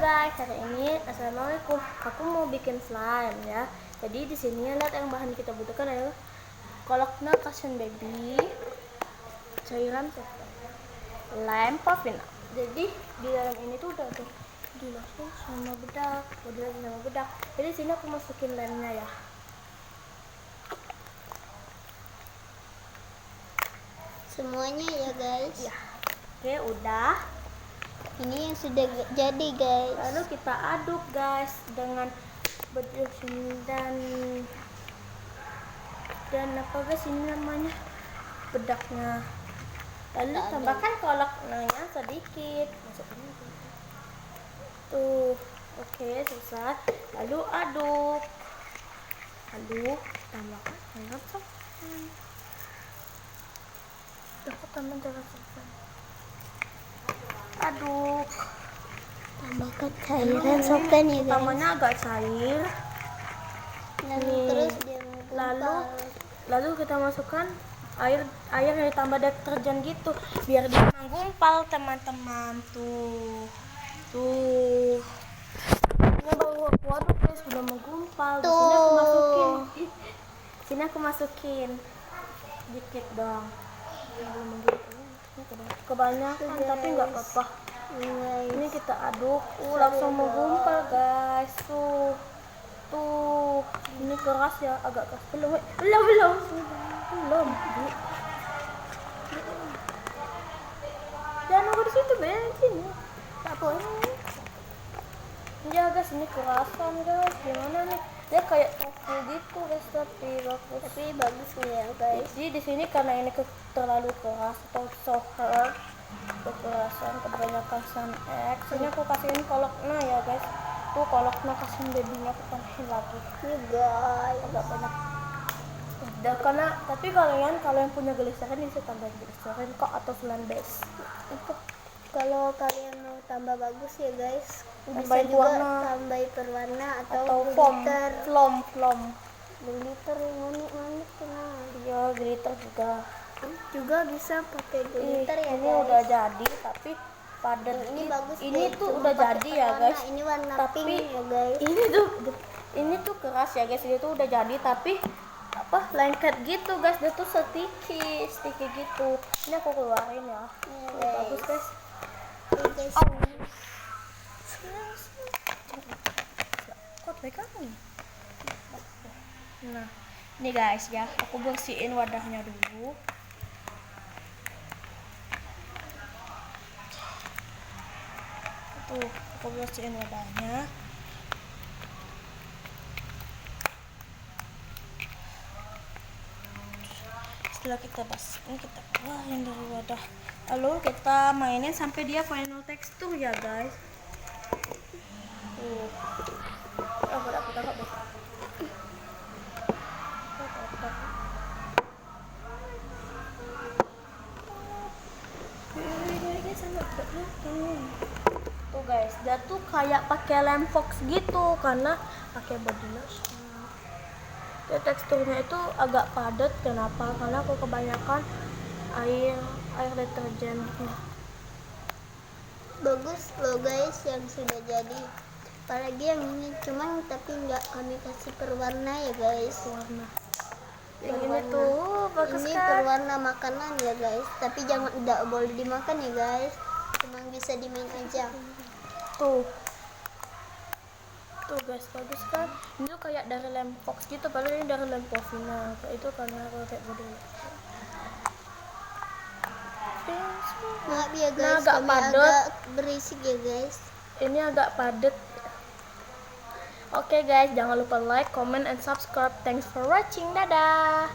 guys, hari ini assalamualaikum. Aku mau bikin slime ya. Jadi di sini lihat yang bahan kita butuhkan adalah kolakna cushion baby, cairan softnya, lem pavina. Jadi di dalam ini tuh udah dilangsung sama bedak, Jadi sini aku masukin lemnya ya. Semuanya ya guys. Ya. Oke, udah. Ini yang sudah jadi guys. Lalu kita aduk guys dengan bedak dan apa guys ini namanya, bedaknya. Lalu tambahkan kolaknya sedikit, masukin tuh. Oke, selesai. Lalu aduk, tambahkan cairan softnya. Tambah cairan softnya. Aduk, Tambahkan cairan softnya ya guys. utamanya agak cair. Terus dia Lalu kita masukkan air yang ditambah deterjen gitu biar dia menggumpal teman-teman. Tuh ini baru aku aduk guys, sudah menggumpal. Di sini aku masukin dikit dong, kebanyakan tapi nggak apa-apa. Ini kita aduk, langsung menggumpal guys. Tuh, ini keras ya, agak keras. Belum. Jangan nunggu di situ, bensin. Tak apa ini. Ya guys, ini kerasan guys. Gimana nih? Dia kayak tofu gitu guys, tapi bagus nih ya guys. Jadi di sini karena ini terlalu keras atau so hard, kekerasan, kebanyakan SunX. Ini aku kasihin kolaknya ya guys. Tuh kolaknya kasih babynya aku tambahin lagi. Ini guys Agak banyak. Udah tapi kalau yang punya gliserin bisa tambahin gliserin kok atau flan base. itu kalau kalian mau tambah bagus ya guys, bisa Tambahin juga warna. tambahin perwarna atau glitter. glitter yang manik-manik tenang. Iya, glitter Juga bisa pakai glitter ya ini guys. udah jadi tapi padat. Ini bagus Ini guys, tuh cuma udah pakai jadi ya perwarna. guys. Ini warna Tapi pink ya guys. Ini tuh keras ya guys. Ini tuh udah jadi tapi lengket gitu guys. Dia tuh sticky gitu. Ini aku keluarin ya. Bagus guys. Guys. Kok pegang nih? Nah, ini guys ya. Aku bersihin wadahnya dulu. Tuh, aku bersihin wadahnya. Setelah kita bersihin, kita keluarin dari wadah. Lalu kita mainin sampai dia final tekstur ya guys. Tuh. Aku tangkap deh. Tuh guys, dia tuh kayak pakai lem fox gitu karena pakai body lotion. Ya, teksturnya itu agak padat. Kenapa? Karena aku kebanyakan air deterjen. Bagus loh guys yang sudah jadi. Apalagi yang ini cuman tapi nggak kami kasih perwarna ya guys. Warna yang ini tuh bagus ini kan? perwarna makanan ya guys, tapi tidak boleh dimakan ya guys, cuma bisa dimain aja. Tuh guys, bagus kan? Ini tuh kayak dari lem fox gitu, padahal ini dari lem pavina. Itu karena aku kayak bodoh. Maaf ya guys, agak kami padat. agak berisik ya guys. Ini agak padat. Oke guys, jangan lupa like, comment, and subscribe. Thanks for watching. Dadah.